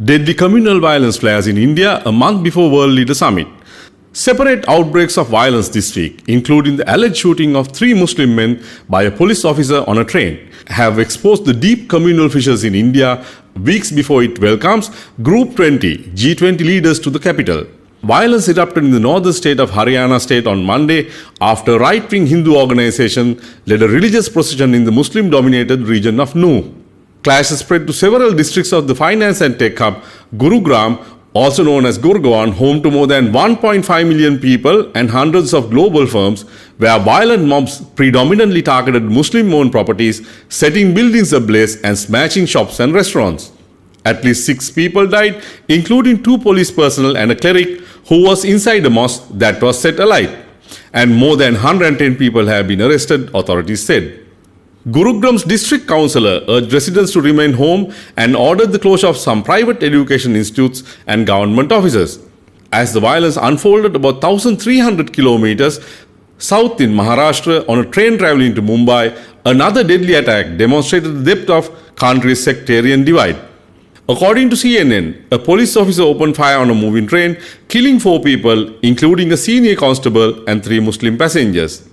Deadly communal violence flares in India a month before World Leader Summit. Separate outbreaks of violence this week, including the alleged shooting of 3 Muslim men by a police officer on a train, have exposed the deep communal fissures in India weeks before it welcomes Group 20 G20 leaders to the capital. Violence erupted in the northern state of Haryana state on Monday after a right-wing Hindu organization led a religious procession in the Muslim-dominated region of Nuh. Clashes spread to several districts of the finance and tech hub Gurugram, also known as Gurgaon, home to more than 1.5 million people and hundreds of global firms, where violent mobs predominantly targeted Muslim-owned properties, setting buildings ablaze and smashing shops and restaurants. At least 6 people died, including 2 police personnel and a cleric who was inside a mosque that was set alight. And more than 110 people have been arrested, authorities said. Gurugram's district councillor urged residents to remain home and ordered the closure of some private education institutes and government offices. As the violence unfolded about 1,300 kilometers south in Maharashtra on a train traveling to Mumbai, another deadly attack demonstrated the depth of country's sectarian divide. According to CNN, a police officer opened fire on a moving train, killing 4 people, including a senior constable and 3 Muslim passengers.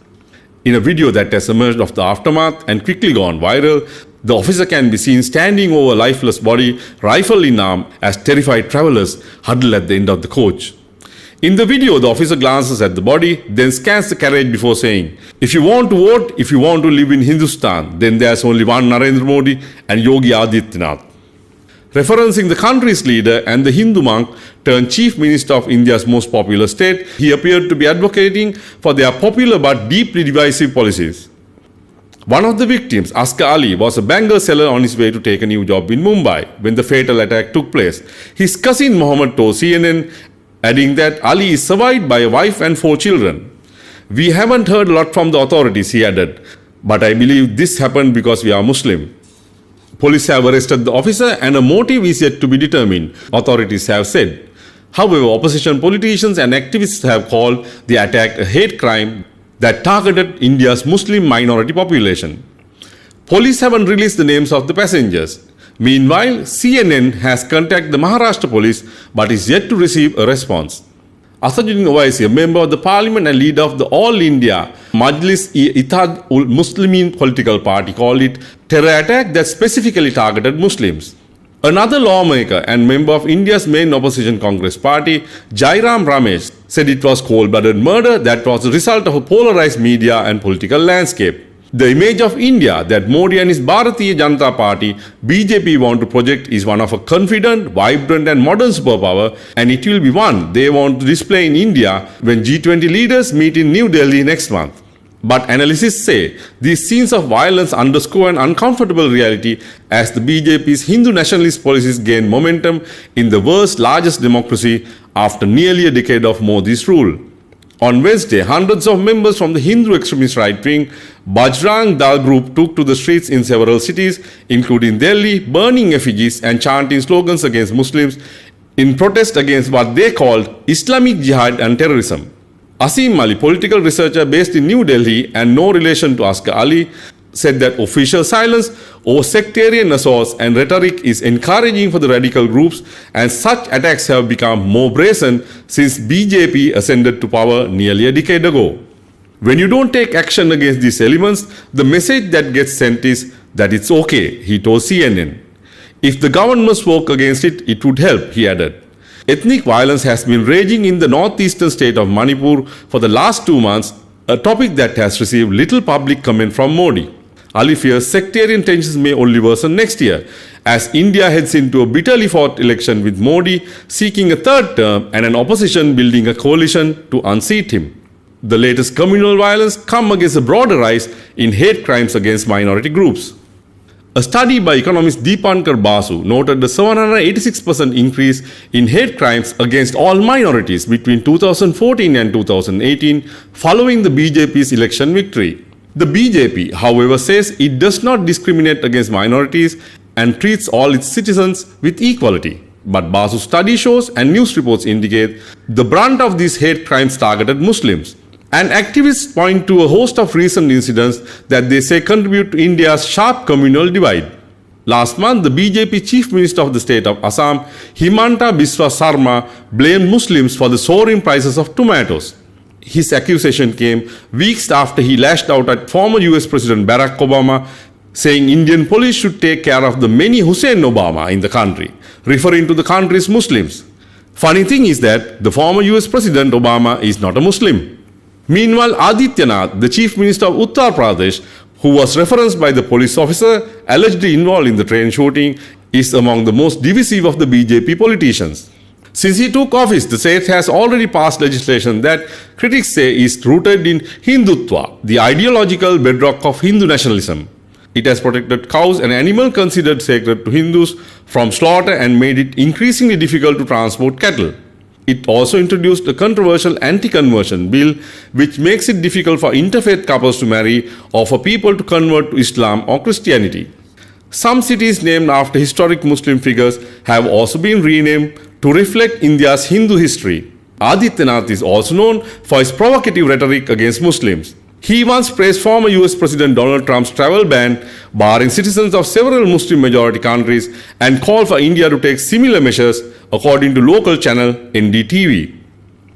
In a video that has emerged of the aftermath and quickly gone viral, the officer can be seen standing over a lifeless body, rifle in arm, as terrified travelers huddle at the end of the coach. In the video, the officer glances at the body, then scans the carriage before saying, "If you want to vote, if you want to live in Hindustan, then there's only one Narendra Modi and Yogi Adityanath." Referencing the country's leader and the Hindu monk turned chief minister of India's most popular state, he appeared to be advocating for their popular but deeply divisive policies. One of the victims, Askar Ali, was a bangle seller on his way to take a new job in Mumbai when the fatal attack took place. His cousin Mohammed told CNN, adding that Ali is survived by a wife and 4 children. "We haven't heard a lot from the authorities," he added, "but I believe this happened because we are Muslim." Police have arrested the officer and a motive is yet to be determined, authorities have said. However, opposition politicians and activists have called the attack a hate crime that targeted India's Muslim minority population. Police haven't released the names of the passengers. Meanwhile, CNN has contacted the Maharashtra police but is yet to receive a response. Asaduddin Owaisi, a member of the parliament and leader of the All India Majlis-e-Ittihad-ul-Muslimin political party, called it terror attack that specifically targeted Muslims. Another lawmaker and member of India's main opposition Congress party, Jairam Ramesh, said it was cold-blooded murder that was the result of a polarized media and political landscape. The image of India that Modi and his Bharatiya Janata Party, BJP, want to project is one of a confident, vibrant and modern superpower, and it will be one they want to display in India when G20 leaders meet in New Delhi next month. But analysts say these scenes of violence underscore an uncomfortable reality as the BJP's Hindu nationalist policies gain momentum in the world's largest democracy after nearly a decade of Modi's rule. On Wednesday, hundreds of members from the Hindu extremist right-wing Bajrang Dal group took to the streets in several cities, including Delhi, burning effigies and chanting slogans against Muslims in protest against what they called Islamic Jihad and terrorism. Asim Ali, political researcher based in New Delhi and no relation to Askar Ali, said that official silence over sectarian assaults and rhetoric is encouraging for the radical groups, and such attacks have become more brazen since BJP ascended to power nearly a decade ago. When you don't take action against these elements, the message that gets sent is that it's okay, he told CNN. If the government spoke against it, it would help, he added. Ethnic violence has been raging in the northeastern state of Manipur for the last 2 months, a topic that has received little public comment from Modi. Ali fears sectarian tensions may only worsen next year, as India heads into a bitterly fought election with Modi seeking a 3rd term and an opposition building a coalition to unseat him. The latest communal violence comes against a broader rise in hate crimes against minority groups. A study by economist Deepankar Basu noted the 786% increase in hate crimes against all minorities between 2014 and 2018 following the BJP's election victory. The BJP, however, says it does not discriminate against minorities and treats all its citizens with equality. But Basu's study shows and news reports indicate the brunt of these hate crimes targeted Muslims. And activists point to a host of recent incidents that they say contribute to India's sharp communal divide. Last month, the BJP Chief Minister of the state of Assam, Himanta Biswa Sarma, blamed Muslims for the soaring prices of tomatoes. His accusation came weeks after he lashed out at former US President Barack Obama, saying Indian police should take care of the many Hussein Obama in the country, referring to the country's Muslims. Funny thing is that the former US President Obama is not a Muslim. Meanwhile, Adityanath, the Chief Minister of Uttar Pradesh, who was referenced by the police officer allegedly involved in the train shooting, is among the most divisive of the BJP politicians. Since he took office, the state has already passed legislation that critics say is rooted in Hindutva, the ideological bedrock of Hindu nationalism. It has protected cows and animals considered sacred to Hindus from slaughter and made it increasingly difficult to transport cattle. It also introduced a controversial anti-conversion bill which makes it difficult for interfaith couples to marry or for people to convert to Islam or Christianity. Some cities named after historic Muslim figures have also been renamed to reflect India's Hindu history. Adityanath is also known for his provocative rhetoric against Muslims. He once praised former US President Donald Trump's travel ban, barring citizens of several Muslim-majority countries, and called for India to take similar measures, according to local channel NDTV.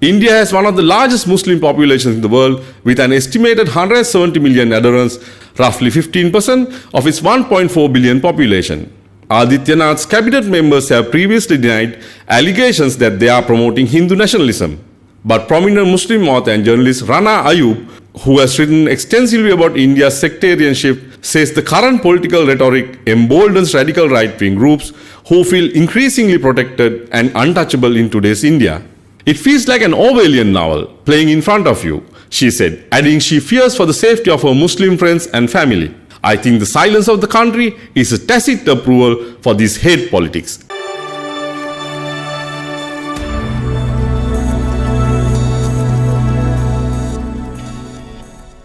India has one of the largest Muslim populations in the world, with an estimated 170 million adherents, roughly 15% of its 1.4 billion population. Adityanath's cabinet members have previously denied allegations that they are promoting Hindu nationalism. But prominent Muslim author and journalist Rana Ayub, who has written extensively about India's sectarianship, says the current political rhetoric emboldens radical right-wing groups who feel increasingly protected and untouchable in today's India. It feels like an Orwellian novel playing in front of you, she said, adding she fears for the safety of her Muslim friends and family. I think the silence of the country is a tacit approval for this hate politics.